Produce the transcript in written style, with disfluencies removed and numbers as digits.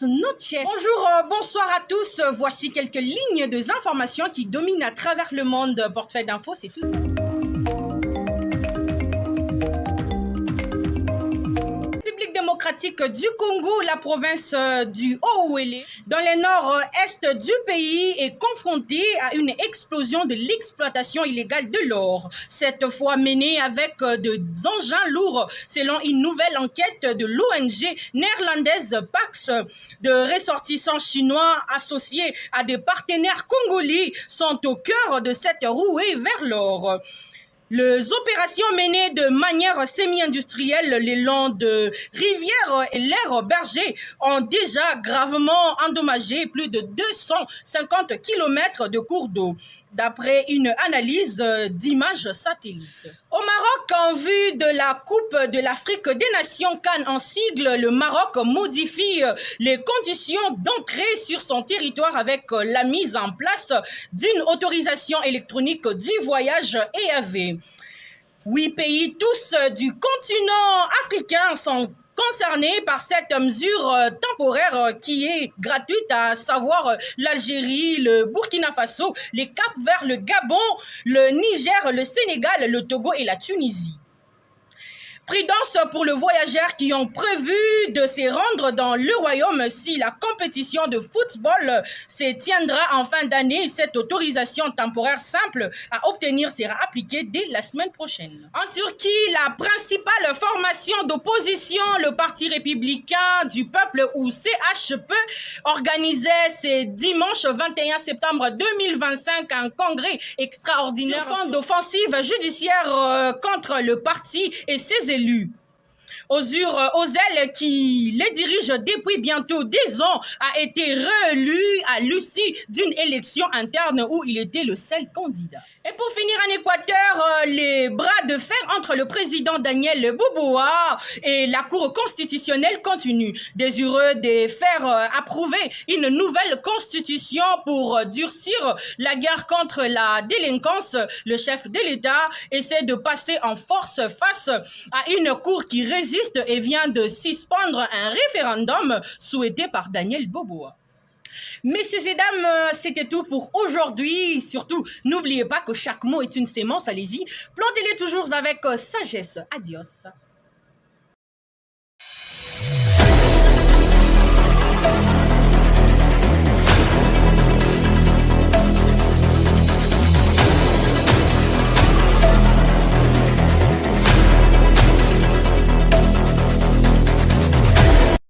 noches. Bonjour, bonsoir à tous. Voici quelques lignes de informations qui dominent à travers le monde. Portefeuille d'infos, c'est tout. Démocratique du Congo, la province du Haut-Ouélé, dans le nord-est du pays, est confrontée à une explosion de l'exploitation illégale de l'or. Cette fois menée avec des engins lourds, selon une nouvelle enquête de l'ONG néerlandaise Pax. De ressortissants chinois associés à des partenaires congolais sont au cœur de cette rouée vers l'or. Les opérations menées de manière semi-industrielle le long de rivières et l'air berger ont déjà gravement endommagé plus de 250 km de cours d'eau, d'après une analyse d'images satellites. Au Maroc, en vue de la Coupe de l'Afrique des Nations CAN en sigle, le Maroc modifie les conditions d'entrée sur son territoire avec la mise en place d'une autorisation électronique du voyage EAV. 8 pays, tous du continent africain, sont concernés par cette mesure temporaire qui est gratuite, à savoir l'Algérie, le Burkina Faso, les Cap-Vert, le Gabon, le Niger, le Sénégal, le Togo et la Tunisie. Prudence pour les voyageurs qui ont prévu de se rendre dans le royaume si la compétition de football se tiendra en fin d'année. Cette autorisation temporaire simple à obtenir sera appliquée dès la semaine prochaine. En Turquie, la principale formation d'opposition, le Parti républicain du peuple ou CHP, organisait ce dimanche 21 septembre 2025 un congrès extraordinaire sur fond d'offensive judiciaire contre le parti et ses élus. Ozel, qui les dirige depuis bientôt 10 ans, a été réélu à l'issue d'une élection interne où il était le seul candidat. Et pour finir en Équateur, les bras de fer entre le président Daniel Boboa et la Cour constitutionnelle continuent. Désireux de faire approuver une nouvelle constitution pour durcir la guerre contre la délinquance, le chef de l'État essaie de passer en force face à une cour qui résiste et vient de suspendre un référendum souhaité par Daniel Boboa. Messieurs et dames, c'était tout pour aujourd'hui. Surtout, n'oubliez pas que chaque mot est une sémence. Allez-y, plantez-les toujours avec sagesse. Adios.